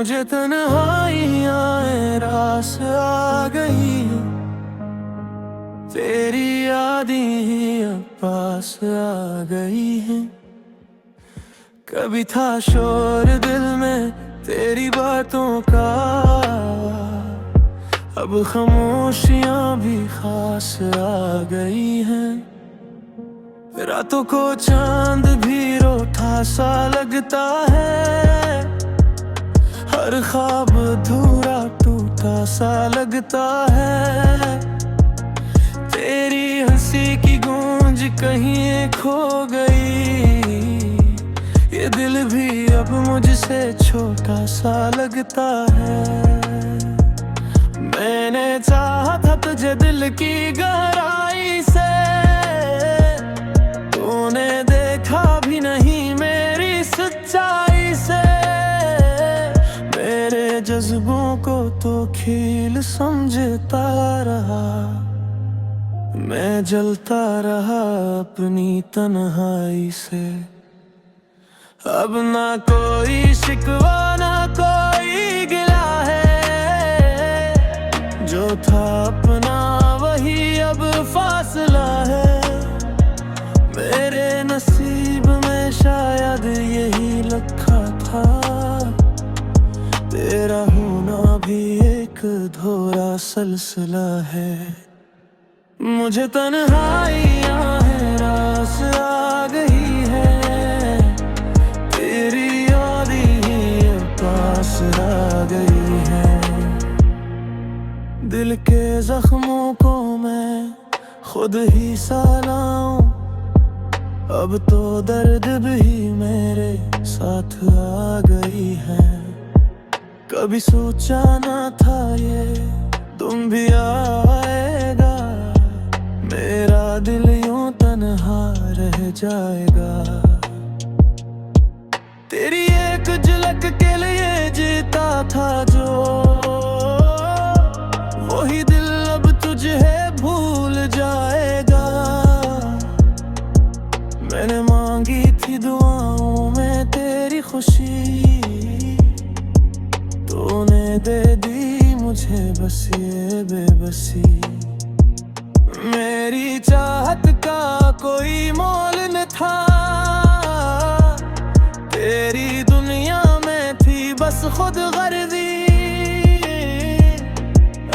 मुझे तन्हाइयाँ रास आ गई, तेरी यादें ही अब पास आ गई हैं। कभी था शोर दिल में तेरी बातों का, अब खामोशियाँ भी खास आ गई हैं। रातों को चांद भी रोता सा लगता है, हर ख्वाब अधूरा टूटा सा लगता है। तेरी हंसी की गूंज कहीं खो गई, ये दिल भी अब मुझसे छोटा सा लगता है। मैंने चाहा था तुझे दिल की गहराई से, तूने देखा भी नहीं मेरी सच्चाई से। मेरे जज्बों को तो खेल समझता रहा, मैं जलता रहा अपनी तन्हाई से। अब ना कोई शिकवा ना कोई गिला है, जो था अपना वही अब फासला है। मेरे नसीब में शायद यही लिखा था, तेरा होना भी एक अधूरा सिलसिला है। मुझे तन्हाइयाँ है रास आ गई है, तेरी यादें ही पास आ गई है। दिल के जख्मों को मैं खुद ही सालाऊं, अब तो दर्द भी मेरे साथ आ गई है। कभी सोचा ना था ये तुम भी आएगा, मेरा दिल यूं तन्हा रह जाएगा। तेरी एक झलक के लिए जीता था जो, वही दिल अब तुझे भूल जाएगा। मैंने मांगी थी दुआओं में तेरी खुशी, तूने दे दी मुझे बस ये बेबसी। मेरी चाहत का कोई मोल न था, तेरी दुनिया में थी बस खुद गर्दी।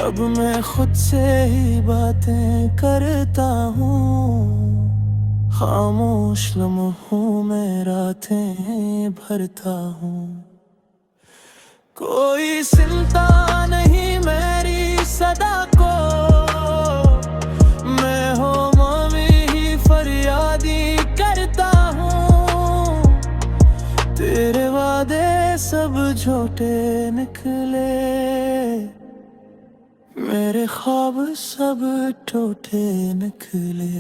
अब मैं खुद से ही बातें करता हूँ, खामोश लम्हों में रातें भरता हूँ। कोई सुनता नहीं मेरी सदा को, मैं हो मौमी ही फरियादी करता हूँ। तेरे वादे सब झूठे निकले, मेरे ख्वाब सब टूटे निकले।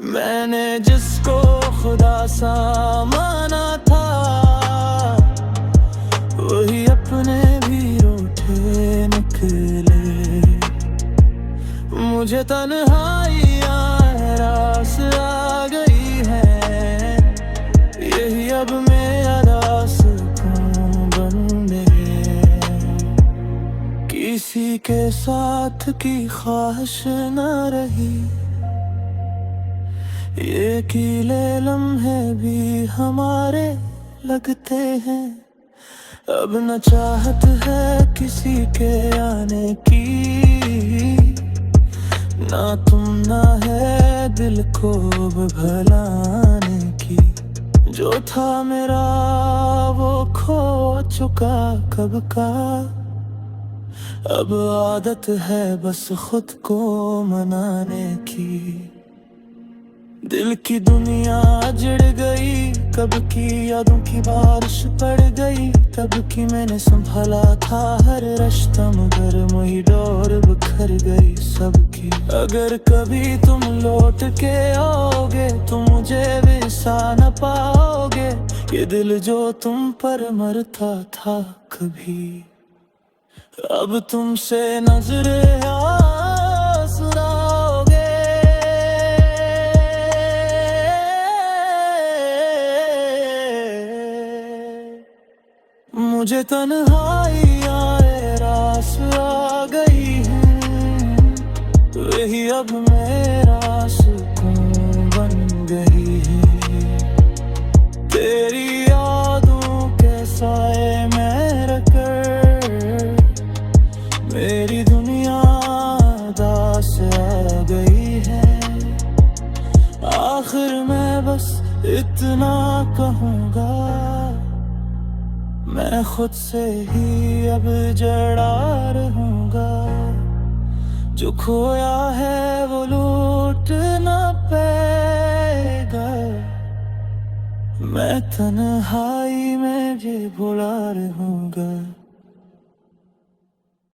मैंने जिसको खुदा सा माना था, वही अपने भी रूठे निकले। मुझे तन्हाइयाँ रास आ गई है, यही अब मेरा रास्ता बन गए। किसी के साथ की ख्वाहिश न रही, ये कीले लम्हे भी हमारे लगते हैं। अब न चाहत है किसी के आने की, ना तुम ना है दिल को भुलाने की। जो था मेरा वो खो चुका कब का, अब आदत है बस खुद को मनाने की। दिल की दुनिया जड़ गई, कब की यादों की बारिश पड़ गई। तब की मैंने संभाला था हर रिश्ता, मगर वही डोर बिखर गई सबकी। अगर कभी तुम लौट के आओगे तो मुझे भी सा न पाओगे। ये दिल जो तुम पर मरता था कभी, अब तुमसे नजरे आसुराओगे। मुझे तन्हाई आए रास आ गई है, वही अब मेरा सुकून बन गई है। तेरी यादों के साए में रखकर मेरी दुनिया दास आ गई है। आखिर मैं बस इतना कहूँगा, मैं खुद से ही अब जड़ा रहूँगा। जो खोया है वो लौट ना पाएगा, मैं तन्हाई में भी भुला रहूँगा।